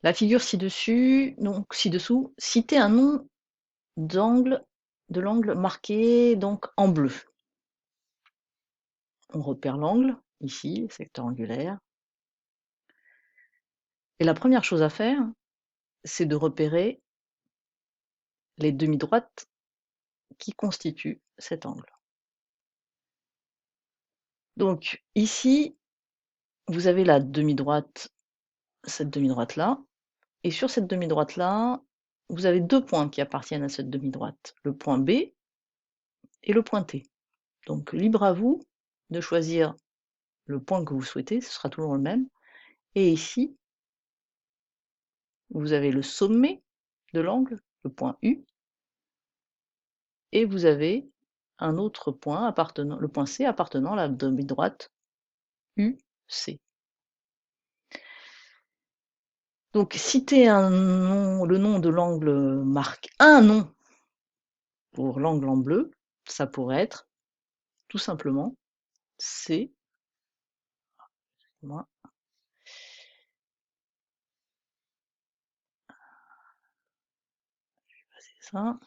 La figure ci-dessus, donc ci-dessous, citez un nom d'angle de l'angle marqué donc en bleu. On repère l'angle, ici, secteur angulaire. Et la première chose à faire, c'est de repérer les demi-droites qui constituent cet angle. Donc ici, vous avez la demi-droite, cette demi-droite-là, et sur cette demi-droite-là, vous avez 2 points qui appartiennent à cette demi-droite, le point B et le point T. Donc libre à vous de choisir le point que vous souhaitez, ce sera toujours le même. Et ici, vous avez le sommet de l'angle, le point U, et vous avez un autre point appartenant, le point C appartenant à la demi-droite UC. Donc citer un nom, le nom de l'angle marque un nom pour l'angle en bleu, ça pourrait être tout simplement C, moi, c'est ça.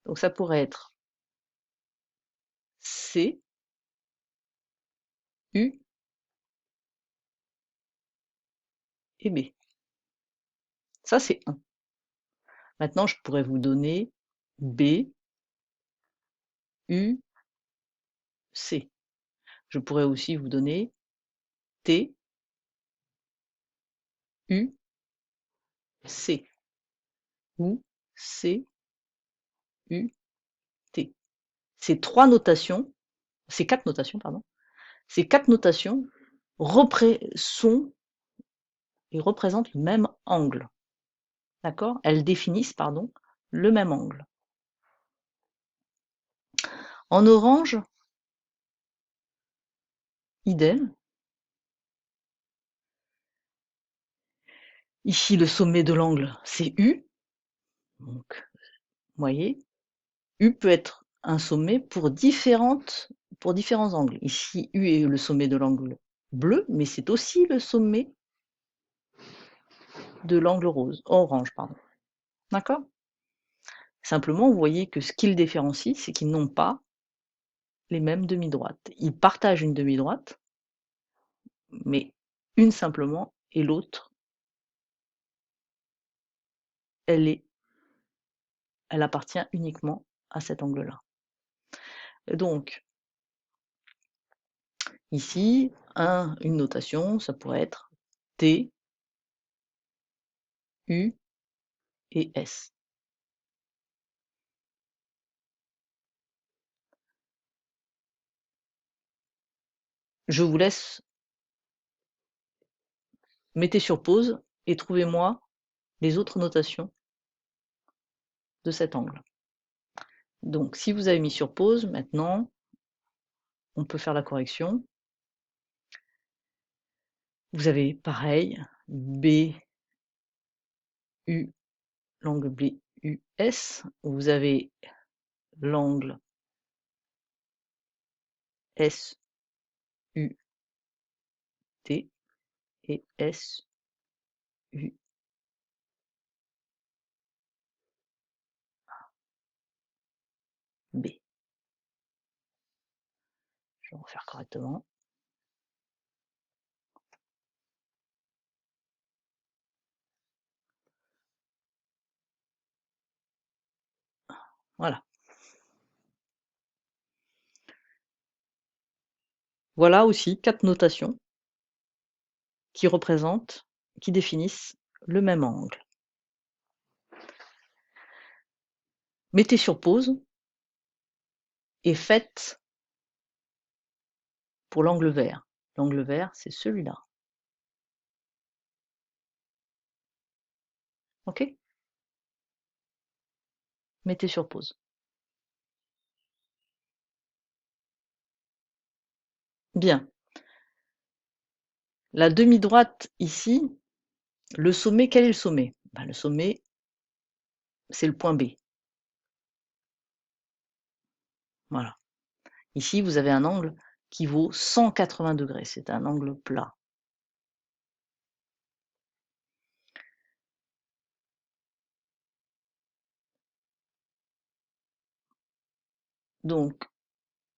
Donc ça pourrait être C, U et B. Ça c'est 1. Maintenant je pourrais vous donner B, U, C. Je pourrais aussi vous donner T, U, C ou C, U, T. Ces 3 notations, ces 4 notations, pardon, ces 4 notations sont et représentent le même angle. D'accord? Elles définissent, pardon, le même angle. En orange, idem. Ici, le sommet de l'angle, c'est U. Donc, vous voyez, U peut être un sommet pour différents angles. Ici, U est le sommet de l'angle bleu, mais c'est aussi le sommet de l'angle orange, pardon. D'accord? Simplement, vous voyez que ce qui le différencie, c'est qu'ils n'ont pas les mêmes demi-droites. Ils partagent une demi-droite, mais une simplement, et l'autre, elle appartient uniquement à cet angle-là. Donc, ici, une notation, ça pourrait être T, U et S. Je vous laisse, mettez sur pause et trouvez-moi les autres notations de cet angle. Donc, si vous avez mis sur pause, maintenant, on peut faire la correction. Vous avez pareil, B, U, l'angle BUS. Vous avez l'angle SUT et SUB. Je vais refaire correctement. Voilà. Voilà aussi 4 notations qui représentent, qui définissent le même angle. Mettez sur pause et faites pour l'angle vert. L'angle vert, c'est celui-là. OK? Mettez sur pause. Bien. La demi-droite ici, le sommet, quel est le sommet? Ben, le sommet, c'est le point B. Voilà. Ici, vous avez un angle qui vaut 180 degrés. C'est un angle plat. Donc,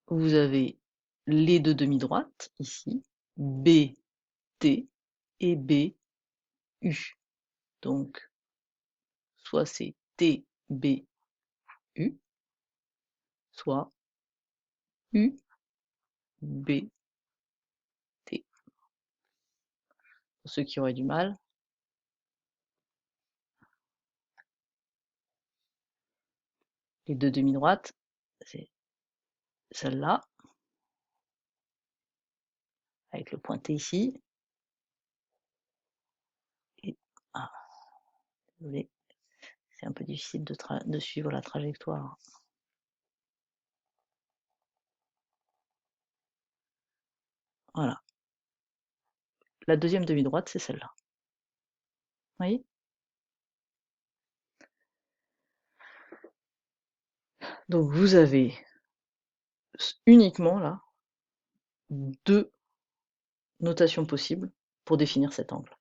vous avez les deux demi-droites, ici, B, T et B, U. Donc, soit c'est T, B, U, soit U, B, T. Pour ceux qui auraient du mal, les deux demi-droites, c'est celle-là, avec le pointé ici, et, ah, désolé, c'est un peu difficile de suivre la trajectoire. Voilà. La deuxième demi-droite, c'est celle-là. Vous voyez? Donc vous avez uniquement là deux notations possibles pour définir cet angle.